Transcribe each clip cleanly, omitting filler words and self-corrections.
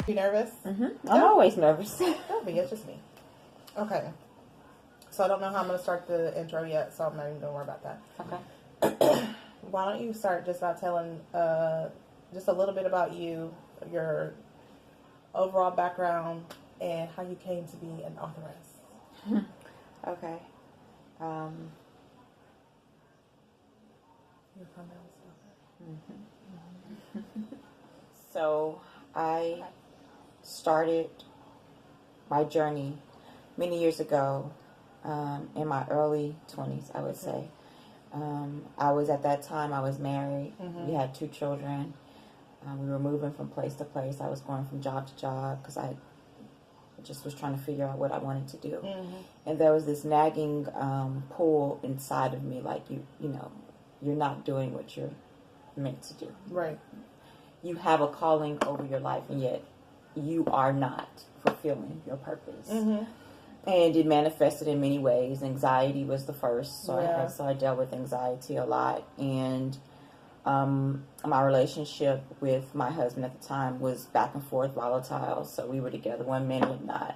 You nervous? I'm always nervous. Don't be. It's just me. Okay. So I don't know how I'm going to start the intro yet, so I'm not even going to worry about that. Okay. Why don't you start just by telling just a little bit about you, your overall background, and how you came to be an authoress. Okay. So I started my journey many years ago, in my early 20s, I would say. I was, at that time, I was married. We had 2 children. We were moving from place to place. I was going from job to job because I just was trying to figure out what I wanted to do. And there was this nagging pull inside of me, like, you know, you're not doing what you're meant to do. Right. You have a calling over your life, and yet you are not fulfilling your purpose. And it manifested in many ways. Anxiety was the first, so I dealt with anxiety a lot. And my relationship with my husband at the time was back and forth, volatile. So we were together one minute, not.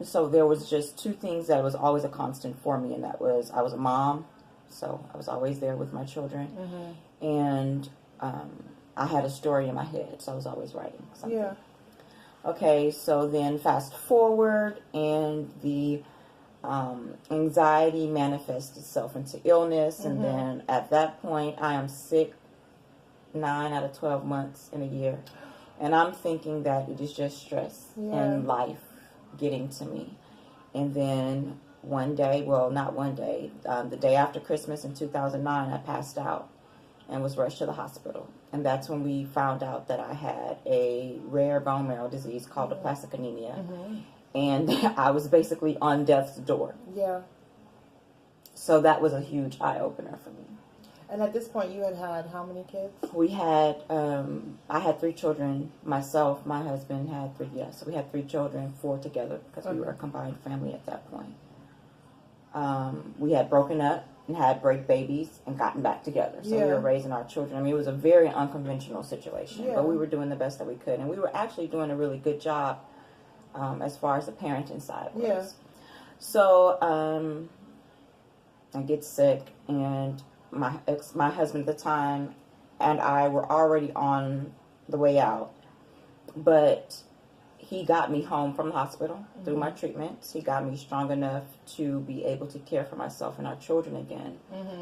So there was just 2 things that was always a constant for me, and that was I was a mom, so I was always there with my children, and I had a story in my head, so I was always writing something. Yeah. Okay, so then fast forward, and the anxiety manifests itself into illness, and then at that point, I am sick 9 out of 12 months in a year, and I'm thinking that it is just stress and life getting to me. And then one day, well, not one day, the day after Christmas in 2009, I passed out and was rushed to the hospital. And that's when we found out that I had a rare bone marrow disease called aplastic anemia. And I was basically on death's door. Yeah. So that was a huge eye-opener for me. And at this point, you had how many kids? We had, I had 3 children. Myself, my husband had 3, so we had 3 children, 4 together, because we were a combined family at that point. We had broken up and had break babies and gotten back together. So we were raising our children. I mean, it was a very unconventional situation, but we were doing the best that we could. And we were actually doing a really good job as far as the parenting side was. So I get sick, and my husband at the time and I were already on the way out, but he got me home from the hospital through my treatments. He got me strong enough to be able to care for myself and our children again.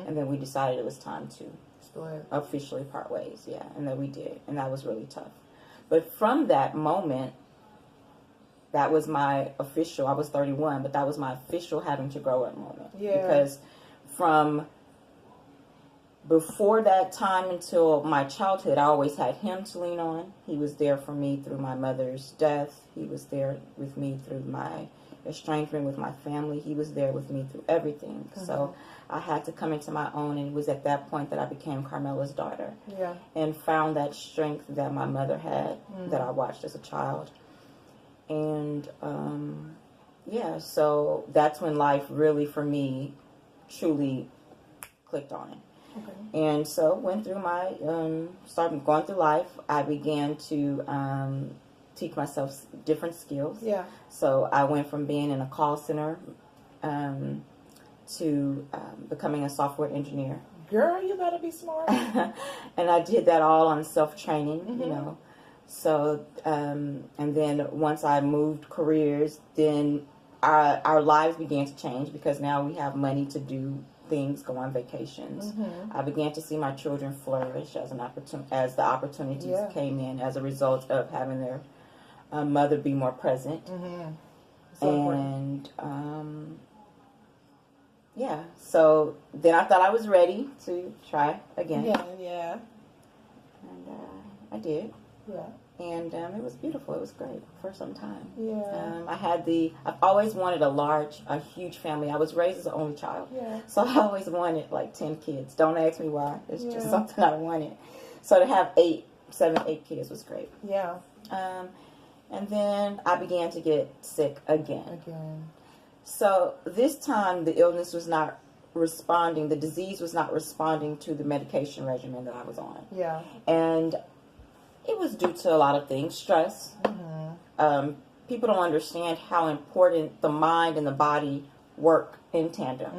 And then we decided it was time to officially part ways. Yeah, and then we did, and that was really tough. But from that moment, that was my official, I was 31, but that was my official having to grow up moment. Because from before that time until my childhood, I always had him to lean on. He was there for me through my mother's death. He was there with me through my estrangement with my family. He was there with me through everything. So I had to come into my own, and it was at that point that I became Carmela's daughter. And found that strength that my mother had that I watched as a child. And so that's when life really, for me, truly clicked on it. And so went through my, started going through life. I began to teach myself different skills. So I went from being in a call center to becoming a software engineer. Girl, you better be smart. And I did that all on self-training, you know. So, and then once I moved careers, then our lives began to change, because now we have money to do things, go on vacations. I began to see my children flourish as the opportunities came in as a result of having their mother be more present. And so then I thought I was ready to try again. And I did. And it was beautiful. It was great for some time. I've always wanted a huge family. I was raised as an only child. So I always wanted like 10 kids. Don't ask me why. It's just something I wanted. So to have 8 kids was great. And then I began to get sick again. So this time the illness was not responding. The disease was not responding to the medication regimen that I was on. And It was due to a lot of things. Stress. People don't understand how important the mind and the body work in tandem.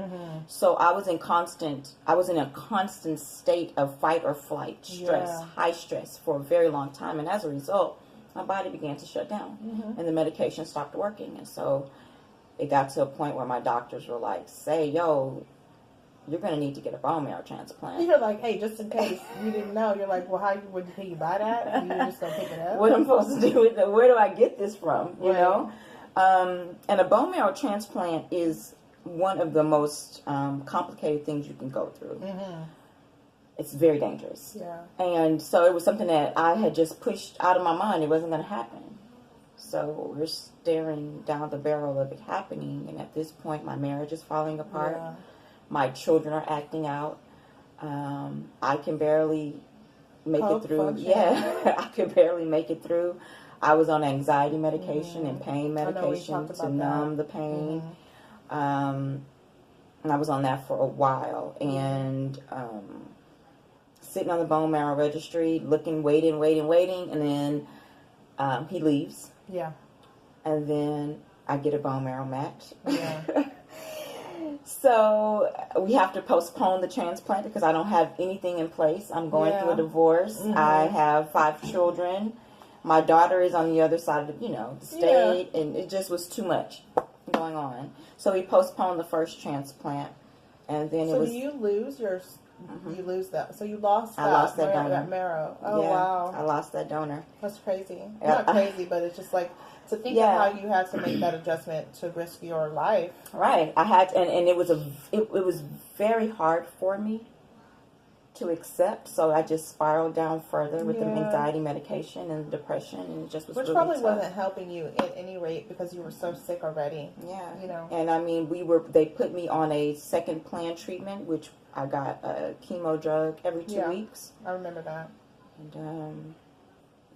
So I was in a constant state of fight or flight, stress, high stress for a very long time. And as a result, my body began to shut down and the medication stopped working. And so it got to a point where my doctors were like, say, yo, you're going to need to get a bone marrow transplant. You're like, hey, just in case you didn't know, you're like, well, can you buy that? You're just going to pick it up? What I'm supposed to do with it? Where do I get this from? You know? And a bone marrow transplant is one of the most complicated things you can go through. It's very dangerous. And so it was something that I had just pushed out of my mind. It wasn't going to happen. So we're staring down the barrel of it happening. And at this point, my marriage is falling apart. My children are acting out. I can barely make it through. I could barely make it through. I was on anxiety medication and pain medication to numb the pain. And I was on that for a while. And sitting on the bone marrow registry, looking, waiting. And then he leaves. And then I get a bone marrow match. So we have to postpone the transplant because I don't have anything in place. I'm going through a divorce. I have 5 children. My daughter is on the other side of the state, and it just was too much going on. So we postponed the first transplant, and then do you lose your? You lose that. So you lost. I lost that donor. That marrow. Oh wow! I lost that donor. That's crazy. Not crazy, but it's just like. To think of how you had to make that adjustment to risk your life. Right. I had to, and it was it was very hard for me to accept. So I just spiraled down further with the anxiety medication and depression, and it just was which really probably tough. Wasn't helping you at any rate because you were so sick already. And I mean, they put me on a second plan treatment, which I got a chemo drug every 2 weeks. I remember that. And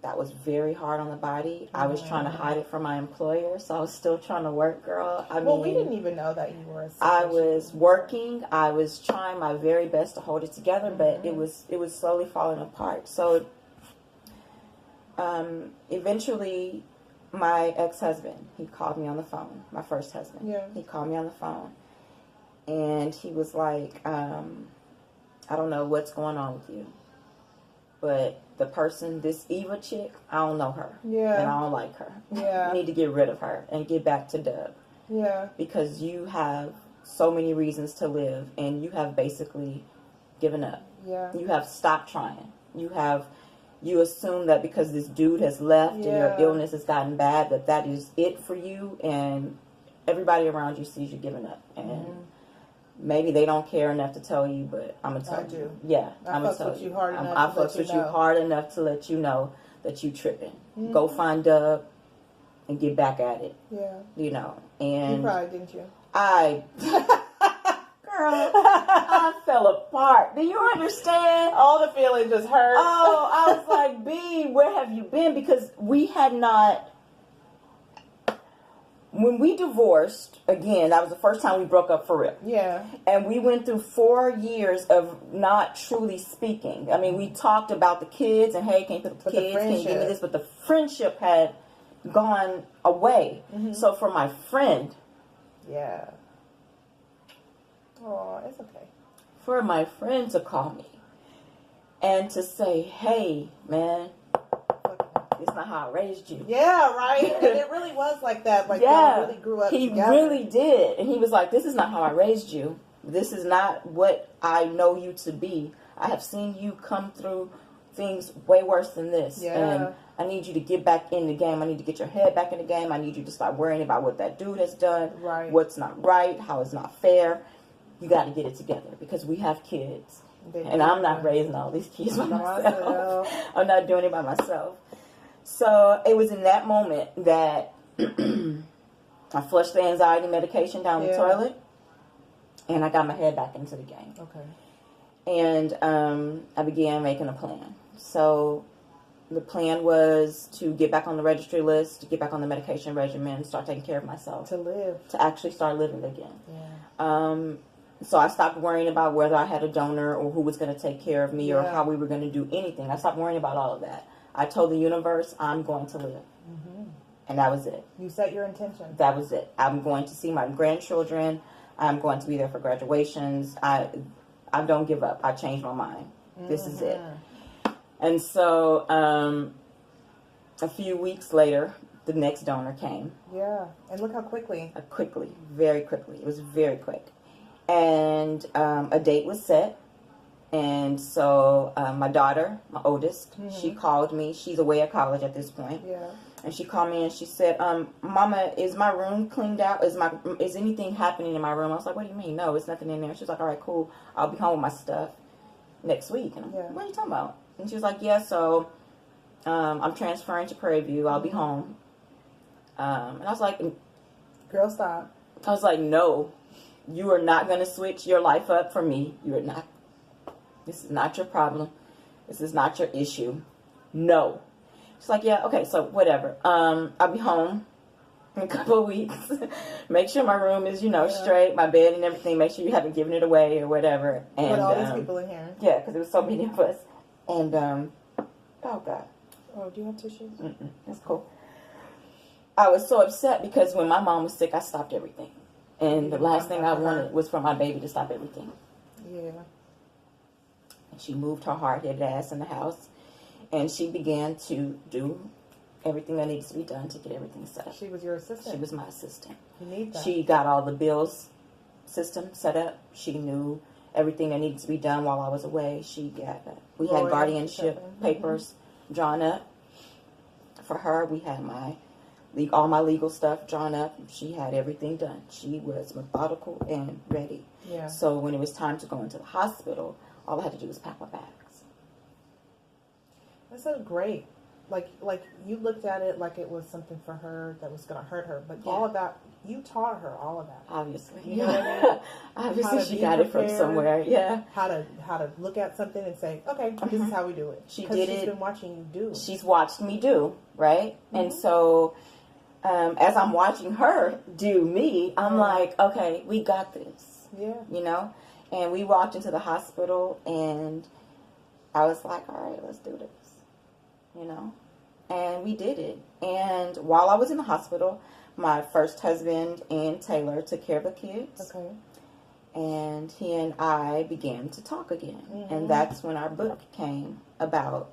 that was very hard on the body. I was trying to hide it from my employer, so I was still trying to work, girl. I mean, we didn't even know that you were a sick I was working. I was trying my very best to hold it together, but it was slowly falling apart. So eventually, my ex-husband, he called me on the phone, my first husband. He called me on the phone, and he was like, I don't know what's going on with you, but the person, this Eva chick, I don't know her. And I don't like her. You need to get rid of her and get back to Dub. Because you have so many reasons to live, and you have basically given up. You have stopped trying. You assume that because this dude has left and your illness has gotten bad, that is it for you, and everybody around you sees you giving up. And maybe they don't care enough to tell you, but I'm going to tell you. I do. Yeah, I'm going to tell you. I fucks with you hard enough to let you know that you tripping. Go find Dub and get back at it. You know. And you cried, didn't you? Girl, I fell apart. Do you understand? All the feelings just hurt. Oh, I was like, B, where have you been? Because we had not... When we divorced, again, that was the first time we broke up for real. And we went through 4 years of not truly speaking. I mean, we talked about the kids and, hey, can you put the kids, can you give me this? But the friendship had gone away. So for my friend. Oh, it's okay. For my friend to call me and to say, hey, man, it's not how I raised you. Right. And it really was like that. Like, y'all really grew up together. He really did. And he was like, this is not how I raised you. This is not what I know you to be. I have seen you come through things way worse than this. And I need you to get back in the game. I need to get your head back in the game. I need you to stop worrying about what that dude has done. What's not right. How it's not fair. You got to get it together because we have kids. And I'm not raising all these kids by myself. I'm not doing it by myself. So it was in that moment that I flushed the anxiety medication down the toilet, and I got my head back into the game. And I began making a plan. So the plan was to get back on the registry list, to get back on the medication regimen, start taking care of myself. To live. To actually start living again. So I stopped worrying about whether I had a donor or who was going to take care of me or how we were going to do anything. I stopped worrying about all of that. I told the universe, I'm going to live. And that was it. You set your intention. That was it. I'm going to see my grandchildren. I'm going to be there for graduations. I don't give up. I changed my mind. This is it. And so a few weeks later, the next donor came. Yeah. And look how quickly. Quickly. Very quickly. It was very quick. And a date was set. And so my daughter, my oldest, she called me. She's away at college at this point. Yeah. And she called me and she said, Mama, is my room cleaned out? Is anything happening in my room? I was like, what do you mean? No, it's nothing in there. She was like, all right, cool. I'll be home with my stuff next week. And I'm like, what are you talking about? And she was like, yeah, so I'm transferring to Prairie View. I'll be home. And I was like, girl, stop. I was like, no, you are not going to switch your life up for me. You are not. This is not your problem. This is not your issue. No. She's like, yeah, okay, so whatever. I'll be home in a couple of weeks. Make sure my room is, straight, my bed and everything. Make sure you haven't given it away or whatever. And with all these people in here. Yeah, because there was so many of us. And, oh, God. Oh, do you have tissues? That's cool. I was so upset because when my mom was sick, I stopped everything. And the last thing I wanted was for my baby to stop everything. Yeah. And she moved her hard-headed ass in the house. And she began to do everything that needs to be done to get everything set up. She was your assistant? She was my assistant. You need that. She got all the bills system set up. She knew everything that needed to be done while I was away. We had guardianship papers drawn up for her. We had all my legal stuff drawn up. She had everything done. She was methodical and ready. Yeah. So when it was time to go into the hospital, all I had to do was pack my bags. That's so great. Like you looked at it like it was something for her that was going to hurt her, but all of that, you taught her all of that. Obviously. You know what I mean? Obviously she got it from somewhere. Yeah. How to look at something and say, okay, this is how we do it. She did it. She's been watching you do. She's watched me do, right? And so as I'm watching her do me, I'm like, okay, we got this. Yeah. And we walked into the hospital and I was like, all right, let's do this. And we did it. And while I was in the hospital, my first husband and Taylor took care of the kids. Okay. And he and I began to talk again. And that's when our book came about.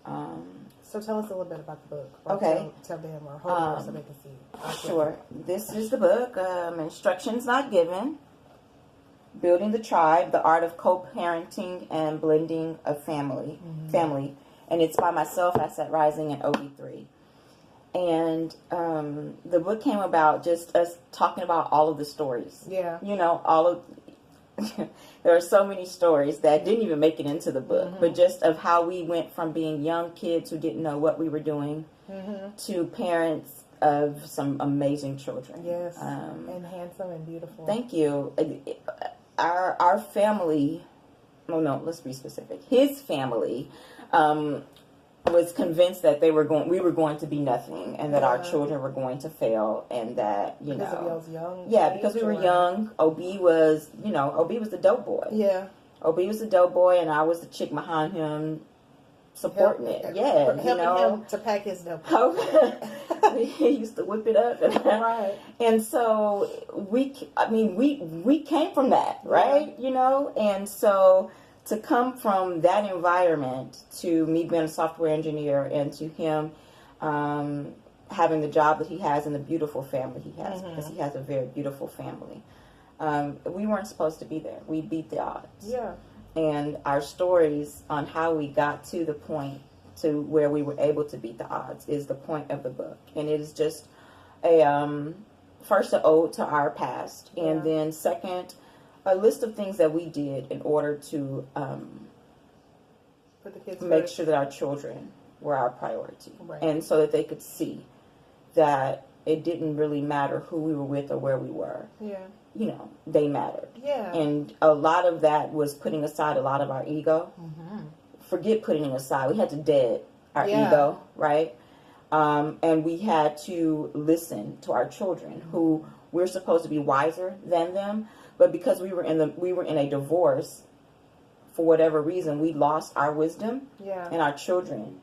So tell us a little bit about the book. Okay. Tell them or hold it so they can see. Sure. This is the book, Instructions Not Given. Building the Tribe, The Art of Co-Parenting and Blending a Family. And it's by myself, Aset Rising, and OB3. And the book came about just us talking about all of the stories. Yeah. There are so many stories that didn't even make it into the book, but just of how we went from being young kids who didn't know what we were doing to parents of some amazing children. Yes. And handsome and beautiful. Thank you. Our family, let's be specific. His family was convinced that we were going to be nothing, and that our children were going to fail, and that because of y'all's young. Because we were young. OB was the dope boy. Yeah. OB was the dope boy, and I was the chick behind him, supporting it. Yeah, helping him to pack his dope. He used to whip it up, right? And so we came from that, right? And so. To come from that environment to me being a software engineer and to him having the job that he has and the beautiful family he has, because he has a very beautiful family. We weren't supposed to be there. We beat the odds. Yeah. And our stories on how we got to the point to where we were able to beat the odds is the point of the book. And it is just first an ode to our past, and then second, a list of things that we did in order to make sure that our children were our priority. Right. And so that they could see that it didn't really matter who we were with or where we were. Yeah. They mattered. Yeah. And a lot of that was putting aside a lot of our ego. Forget putting it aside. We had to dead our ego, right? And we had to listen to our children, who we're supposed to be wiser than them. But because we were in a divorce, for whatever reason, we lost our wisdom, and our children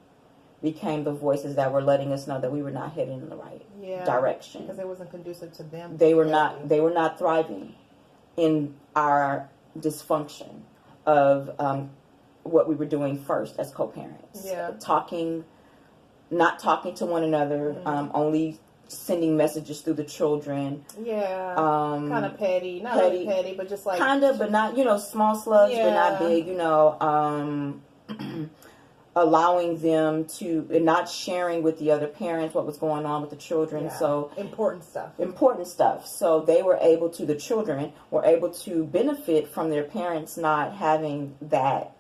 became the voices that were letting us know that we were not heading in the right direction. Because it wasn't conducive to them. They were not thriving in our dysfunction of what we were doing first as co-parents. Yeah. Not talking to one another, only sending messages through the children. Yeah. Kind of petty. Not really petty, but just like... Kind of, but not, small slugs, but not big, allowing them to, and not sharing with the other parents what was going on with the children. Yeah. So important stuff. So the children were able to benefit from their parents not having that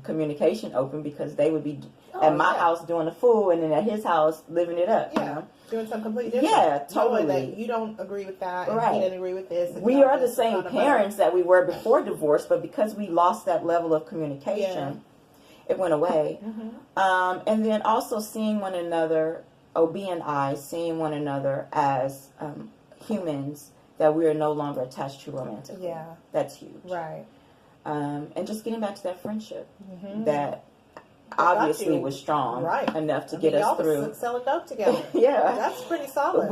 communication open, because they would be at my house doing the fool, and then at his house living it up. Yeah. Doing something completely different. Yeah, totally. Knowing that you don't agree with that, and he didn't agree with this. We are the same parents that we were before divorce, but because we lost that level of communication, it went away. And then also seeing one another, OB and I, seeing one another as humans that we are no longer attached to romantically. Yeah. That's huge. Right. And just getting back to that friendship that obviously was strong enough to get us through. Was selling dope together. Yeah. That's pretty solid.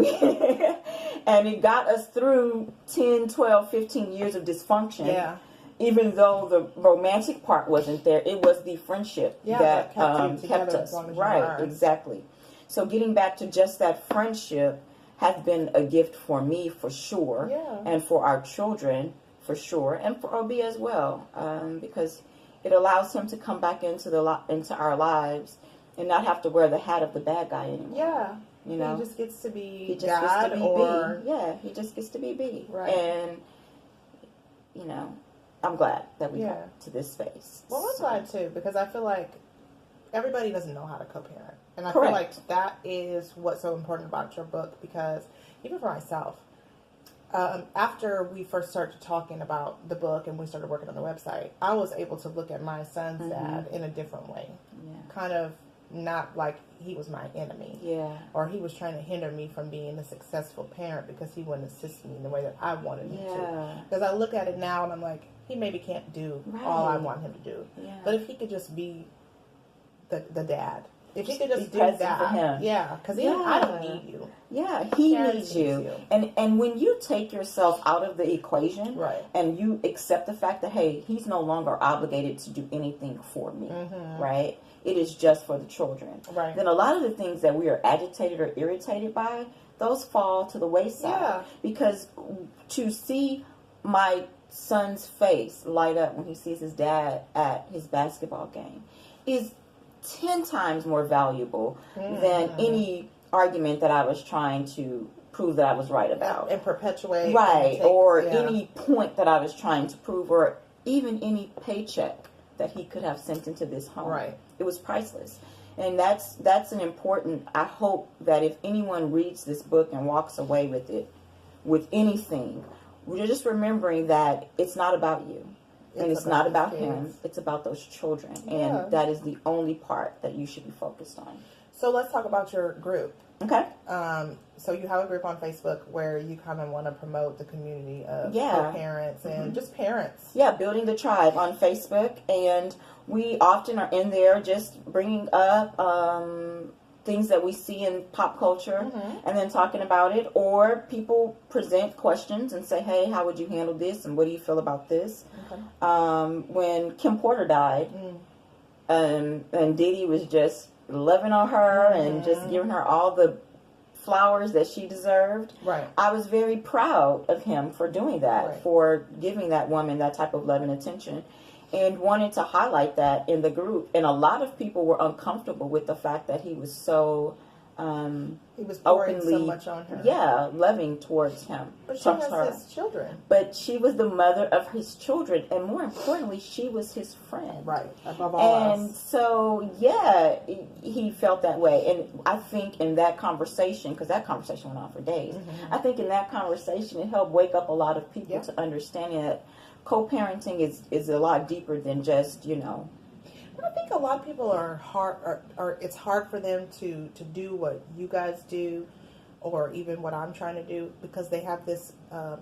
And it got us through 10, 12, 15 years of dysfunction. Yeah. Even though the romantic part wasn't there, it was the friendship that kept us. Right, exactly. So getting back to just that friendship has been a gift for me, for sure, and for our children, for sure, and for OB as well, because it allows him to come back into our lives and not have to wear the hat of the bad guy anymore. Yeah. He just gets to be he just God, gets to be or... B. Yeah, he just gets to be B. Right. And, I'm glad that we got to this space. Well, I'm glad too, because I feel like everybody doesn't know how to co-parent. And I feel like that is what's so important about your book, because even for myself, after we first started talking about the book and we started working on the website, I was able to look at my son's dad in a different way. Yeah. Kind of not like he was my enemy. Yeah. Or he was trying to hinder me from being a successful parent because he wouldn't assist me in the way that I wanted him to. Because I look at it now and I'm like, he maybe can't do all I want him to do. Yeah. But if he could just be the dad. If he could just do that for him. Yeah, because I don't need you. Yeah, he needs you. And when you take yourself out of the equation, and you accept the fact that, hey, he's no longer obligated to do anything for me, right? It is just for the children. Right. Then a lot of the things that we are agitated or irritated by, those fall to the wayside. Yeah. Because to see my son's face light up when he sees his dad at his basketball game is 10 times more valuable than any argument that I was trying to prove that I was right about. And perpetuate. Right. Or any point that I was trying to prove, or even any paycheck that he could have sent into this home. Right. It was priceless. And that's an important, I hope that if anyone reads this book and walks away with it, with anything, we're just remembering that it's not about you. And it's not about him. It's about those children. Yeah. And that is the only part that you should be focused on. So let's talk about your group. Okay. So you have a group on Facebook where you kind of want to promote the community of parents and just parents. Yeah, Building the Tribe on Facebook. And we often are in there just bringing up things that we see in pop culture and then talking about it. Or people present questions and say, hey, how would you handle this? And what do you feel about this? Okay. When Kim Porter died, and Diddy was just loving on her and just giving her all the flowers that she deserved. Right. I was very proud of him for doing that, for giving that woman that type of love and attention, and wanted to highlight that in the group. And a lot of people were uncomfortable with the fact that he was so he was pouring openly, so much on her. Yeah, loving towards him. But she has his children. But she was the mother of his children, and more importantly, she was his friend. Right, above all else. And so, yeah, he felt that way. And I think in that conversation, because that conversation went on for days, I think in that conversation it helped wake up a lot of people to understanding that co-parenting is a lot deeper than just, I think a lot of people are hard, or it's hard for them to do what you guys do, or even what I'm trying to do, because they have this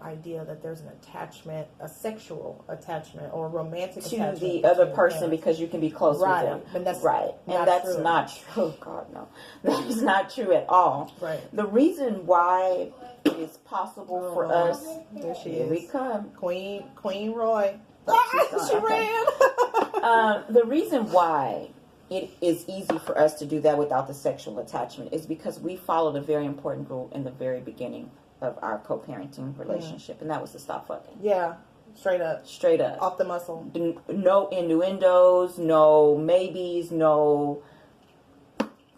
idea that there's an attachment, a sexual attachment or a romantic to attachment the other person parents. because you can be close right. with them. But that's right. And that's true. not true. Oh, God, no. That is not true at all. Right. The reason why it is possible for us. There she Here is. we come. Queen Roy. She ran. The reason why it is easy for us to do that without the sexual attachment is because we followed a very important rule in the very beginning of our co-parenting relationship, and that was to stop fucking. Yeah, straight up. Straight up. Off the muscle. No innuendos, no maybes, no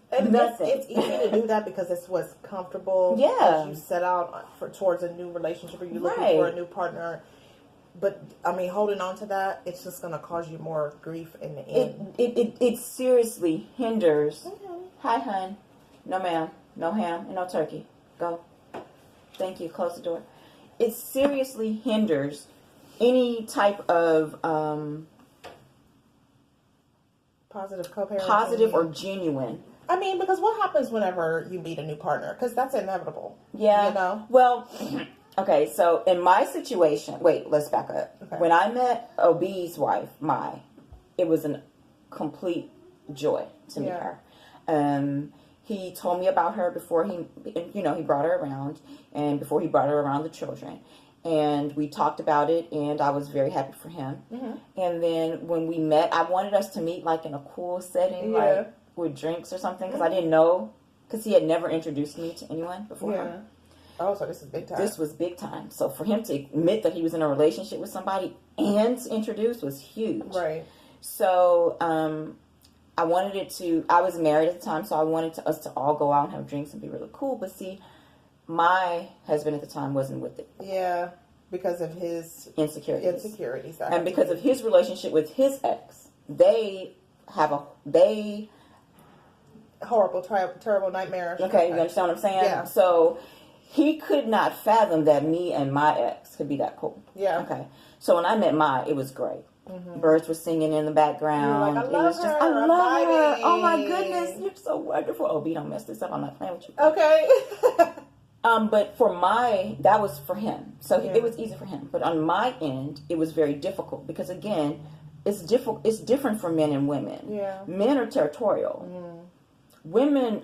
and nothing. It's easy to do that because it's what's comfortable. Yeah. As you set out towards a new relationship or you're looking right. for a new partner. But, I mean, holding on to that, it's just going to cause you more grief in the end. It seriously hinders. Hi, hun. No, ma'am. No ham and no turkey. Go. Thank you. Close the door. It seriously hinders any type of positive co-parenting. Positive or genuine. I mean, because what happens whenever you meet a new partner? Because that's inevitable. Yeah. You know? Well... Okay, so in my situation, wait, let's back up. Okay. When I met OB's wife, it was a complete joy to meet her. He told me about her before he brought her around, and before he brought her around the children. And we talked about it, and I was very happy for him. Mm-hmm. And then when we met, I wanted us to meet like in a cool setting, like with drinks or something, because I didn't know, because he had never introduced me to anyone before. Yeah. Oh, so this is big time. This was big time. So for him to admit that he was in a relationship with somebody and to introduce was huge. Right. So I wanted I was married at the time, so I wanted us to all go out and have drinks and be really cool. But see, my husband at the time wasn't with it. Yeah, because of his insecurities. And because of his relationship with his ex. They horrible, terrible, nightmare. Okay, you understand what I'm saying? Yeah. So he could not fathom that me and my ex could be that cool. Yeah. Okay. So when I met it was great. Mm-hmm. Birds were singing in the background. Like, I love her. I love her. Oh my goodness, you're so wonderful. Oh, B, don't mess this up. I'm not playing with you. Okay. But that was for him. So it was easy for him. But on my end, it was very difficult because again, it's different for men and women. Yeah. Men are territorial. Women,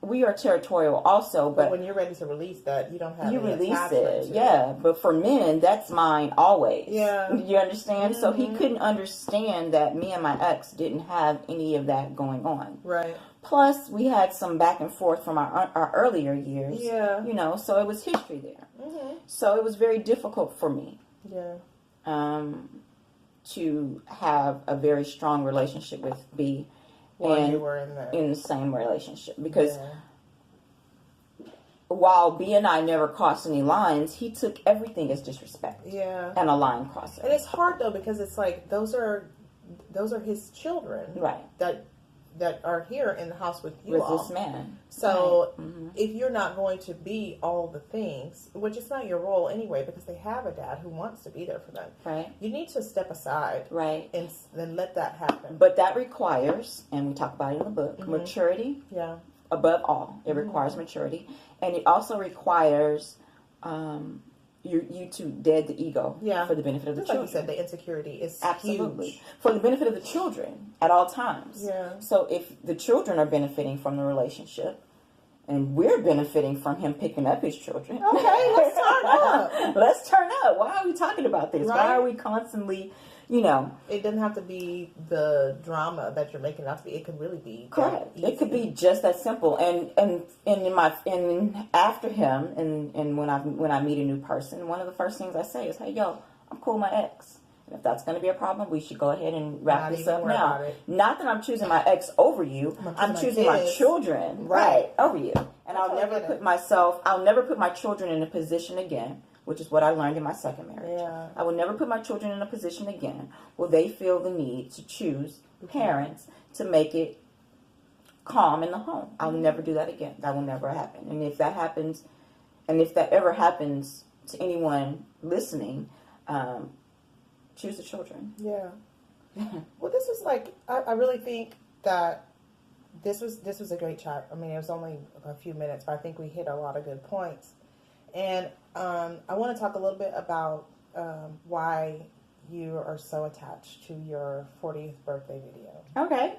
we are territorial also, but when you're ready to release that, you don't have any release it. Yeah, but for men, that's mine always. Yeah, you understand? Mm-hmm. So he couldn't understand that me and my ex didn't have any of that going on. Right. Plus, we had some back and forth from our earlier years. Yeah. So it was history there. Mm-hmm. So it was very difficult for me. Yeah. To have a very strong relationship with B. While you were in the same relationship, because while B and I never crossed any lines, he took everything as disrespect. Yeah, and a line crosser. And it's hard though because it's like those are his children, right? That are here in the house with you all. This man. So if you're not going to be all the things, which is not your role anyway, because they have a dad who wants to be there for them. Right. You need to step aside. Right. And then let that happen. But that requires, and we talk about it in the book, maturity. Yeah. Above all, it requires maturity, and it also requires you to dead the ego for the benefit of the children. Like you said, the insecurity is absolutely huge. For the benefit of the children at all times. Yeah. So if the children are benefiting from the relationship, and we're benefiting from him picking up his children, okay, let's turn up. Let's turn up. Why are we talking about this? Right? Why are we constantly? It doesn't have to be the drama that you're making it out to be. It could really be correct. It could be just that simple. And after him, and when I meet a new person, one of the first things I say is, "Hey, yo, I'm cool with my ex. And if that's going to be a problem, we should go ahead and wrap this up now. Not that I'm choosing my ex over you. I'm choosing my children over you. And I'll never put my children in a position again." Which is what I learned in my second marriage. Yeah. I will never put my children in a position again where they feel the need to choose parents to make it calm in the home. I'll never do that again. That will never happen. And if that happens, and if that ever happens to anyone listening, choose the children. Yeah. Well, this is like, I really think that this was a great chat. I mean, it was only a few minutes, but I think we hit a lot of good points. And I want to talk a little bit about why you are so attached to your 40th birthday video. Okay.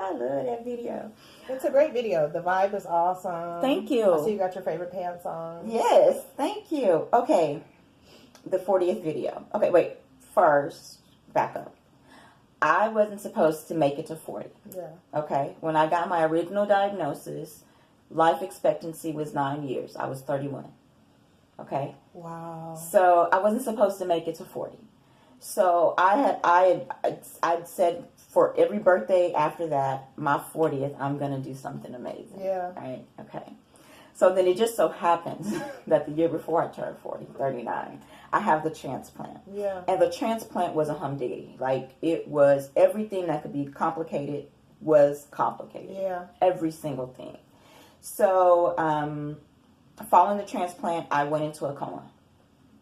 I love that video. It's a great video. The vibe is awesome. Thank you. I see you got your favorite pants on. Yes, thank you. Okay, the 40th video. Okay, wait. First, back up. I wasn't supposed to make it to 40. Yeah. Okay, when I got my original diagnosis, life expectancy was 9 years. I was 31. Okay. Wow. So I wasn't supposed to make it to 40. So I'd said for every birthday after that, my 40th, I'm going to do something amazing. Yeah. Right? Okay. So then it just so happens that the year before I turned 40, 39, I have the transplant. Yeah. And the transplant was a humdinger. Like, it was everything that could be complicated was complicated. Yeah. Every single thing. So, following the transplant, I went into a coma.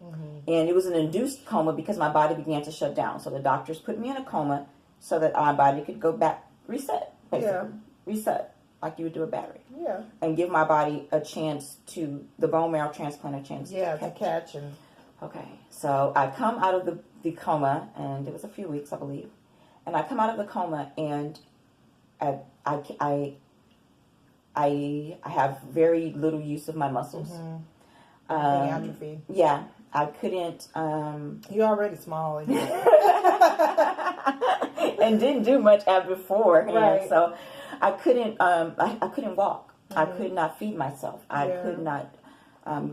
Mm-hmm. And it was an induced coma because my body began to shut down. So the doctors put me in a coma so that my body could go back, reset, basically. Yeah. Reset, like you would do a battery. Yeah. And give my body a chance to, the bone marrow transplant a chance to catch. And okay, so I come out of the coma, and it was a few weeks, I believe. And I come out of the coma, and I have very little use of my muscles. Mm-hmm. Atrophy. Yeah, I couldn't. You're already small, and didn't do much beforehand. Right. So I couldn't. I couldn't walk. Mm-hmm. I could not feed myself. I could not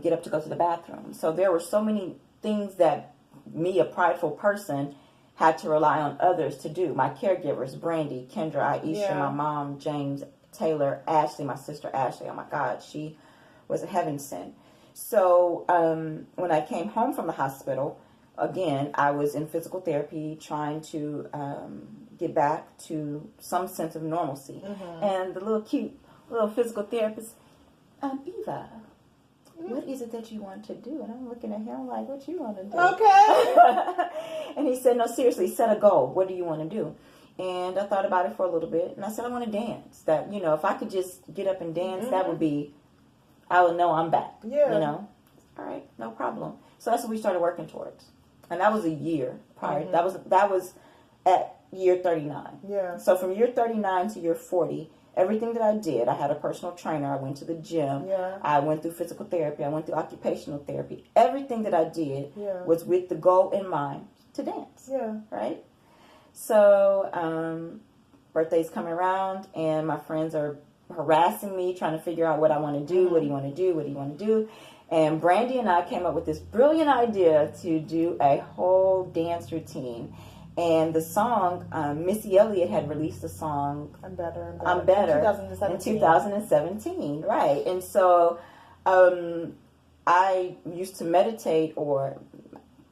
get up to go to the bathroom. So there were so many things that me, a prideful person, had to rely on others to do. My caregivers, Brandy, Kendra, Aisha, my mom, James, Taylor, Ashley, my sister Ashley. Oh my God, she was a heaven sent. So when I came home from the hospital, again, I was in physical therapy trying to get back to some sense of normalcy. Mm-hmm. And the little cute little physical therapist, Eva, what is it that you want to do? And I'm looking at him like, what you want to do? Okay. And he said, no, seriously, set a goal. What do you want to do? And I thought about it for a little bit. And I said, I want to dance. That, you know, if I could just get up and dance, mm-hmm. that would be, I would know I'm back. Yeah. You know? All right, no problem. So that's what we started working towards. And that was a year prior. Mm-hmm. That was at year 39. Yeah. So from year 39 to year 40, everything that I did, I had a personal trainer. I went to the gym. Yeah. I went through physical therapy. I went through occupational therapy. Everything that I did was with the goal in mind to dance. Yeah. Right? So, birthday's coming around, and my friends are harassing me, trying to figure out what I want to do. Mm-hmm. What do you want to do? What do you want to do? And Brandy and I came up with this brilliant idea to do a whole dance routine. And the song, Missy Elliott had released the song, I'm Better. I'm Better. In 2017, right. And so I used to meditate, or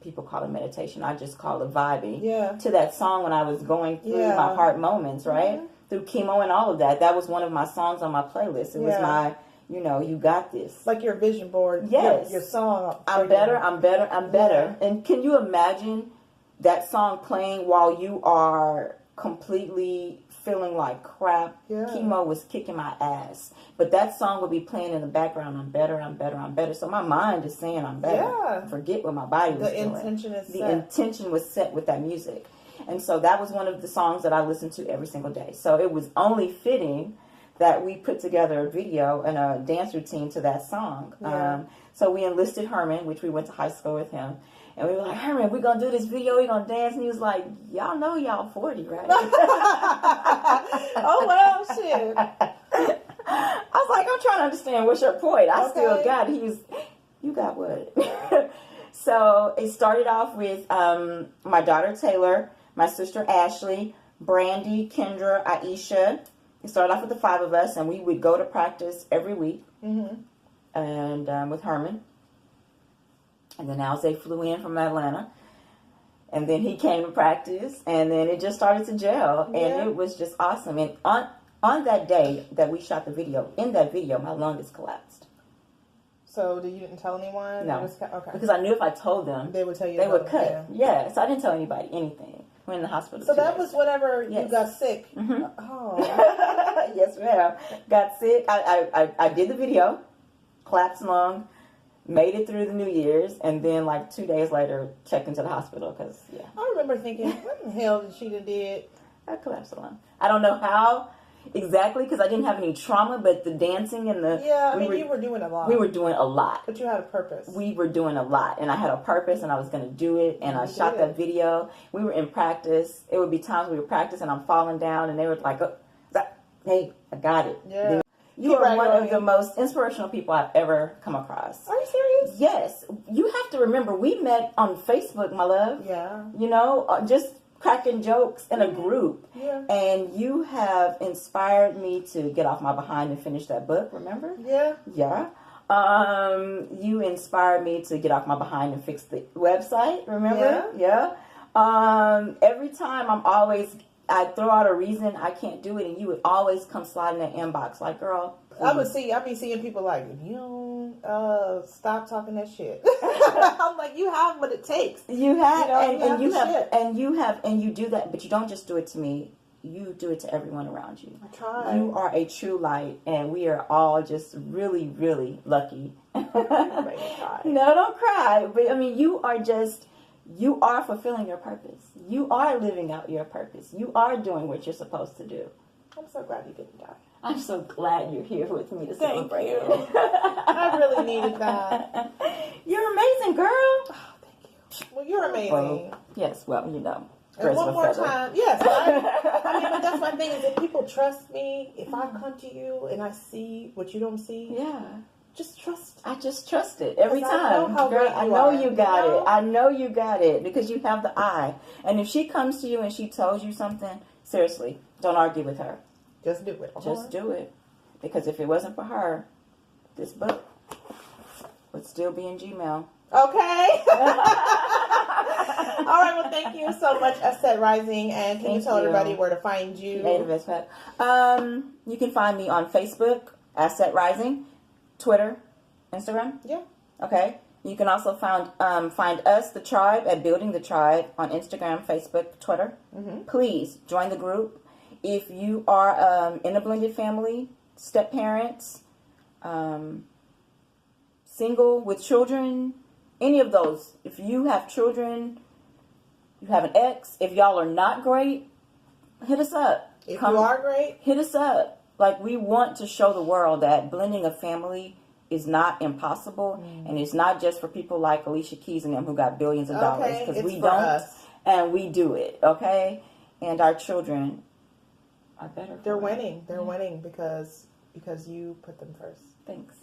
people call it meditation, I just call it vibing, to that song when I was going through my heart moments, right? Mm-hmm. Through chemo and all of that. That was one of my songs on my playlist. It was my, you know, you got this. Like your vision board. Yes. Your song. I'm better, I'm better, I'm better. Yeah. And can you imagine that song playing while you are completely feeling like crap? Yeah. Chemo was kicking my ass. But that song would be playing in the background. I'm better, I'm better, I'm better. So my mind is saying I'm better. Yeah. Forget what my body was doing. The intention is set. The intention was set with that music. And so that was one of the songs that I listened to every single day. So it was only fitting that we put together a video and a dance routine to that song. Yeah. So we enlisted Herman, which we went to high school with him. And we were like, Herman, we're going to do this video. We're going to dance. And he was like, y'all know y'all 40, right? Oh, well, shit. I was like, I'm trying to understand what's your point. I still got it. He was, you got what? So it started off with my daughter, Taylor, my sister, Ashley, Brandy, Kendra, Aisha. It started off with the 5 of us, and we would go to practice every week. Mm-hmm. And with Herman. And then Alze flew in from Atlanta. And then he came to practice. And then it just started to gel. Yeah. And it was just awesome. And on that day that we shot the video, in that video, my lung is collapsed. So you didn't tell anyone? No. Okay. Because I knew if I told them, they would tell you. They would cut. Yeah. So I didn't tell anybody anything. Went in the hospital. So that was whenever you got sick. Mm-hmm. Oh. Yes, ma'am. Got sick. I did the video, collapsed lung, made it through the New Year's, and then like 2 days later, checked into the hospital because I remember thinking, what the hell did she did? I collapsed lung. I don't know how exactly because I didn't have any trauma, but the dancing and the you were doing a lot. We were doing a lot, but you had a purpose. We were doing a lot, and I had a purpose, and I was going to do it. And I shot that video. We were in practice. It would be times we were practicing, I'm falling down, and they were like, oh, "Hey, I got it." Yeah. You are one of the most inspirational people I've ever come across. Are you serious? Yes. You have to remember, we met on Facebook, my love. Yeah. You know, just cracking jokes in a group. Yeah. And you have inspired me to get off my behind and finish that book, remember? Yeah. Yeah. You inspired me to get off my behind and fix the website, remember? Yeah. Every time I throw out a reason I can't do it, and you would always come slide in that inbox like, girl, please. I be seeing people like, if you don't stop talking that shit. I'm like, you have what it takes. You have, and you do that, but you don't just do it to me. You do it to everyone around you. I try. You are a true light, and we are all just really, really lucky. No, don't cry. But I mean, you are fulfilling your purpose. You are living out your purpose. You are doing what you're supposed to do. I'm so glad you didn't die. I'm so glad you're here with me to celebrate. Thank you. I really needed that. You're amazing, girl. Oh, thank you. Well, you're amazing. Well, yes, well, you know. And one more time, yes. I mean, but that's my thing is if people trust me, if I come to you and I see what you don't see, just trust. I just trust it every time. Girl, I know you got it. I know you got it because you have the eye. And if she comes to you and she tells you something, seriously, don't argue with her. Just do it. Just do it. Because if it wasn't for her, this book would still be in Gmail. Okay. All right. Well, thank you so much, Aset Rising. And can you tell everybody where to find you? Native Expat. You can find me on Facebook, Aset Rising, Twitter, Instagram. Yeah. Okay. You can also find us, the tribe, at Building the Tribe on Instagram, Facebook, Twitter. Mm-hmm. Please join the group. If you are in a blended family, step parents, single with children, any of those. If you have children, you have an ex, if y'all are not great, hit us up. If you are great, hit us up. Like, we want to show the world that blending a family is not impossible, and it's not just for people like Alicia Keys and them who got billions of dollars, because we don't, and we do it, okay? And our children are better. They're winning. They're winning because you put them first. Thanks.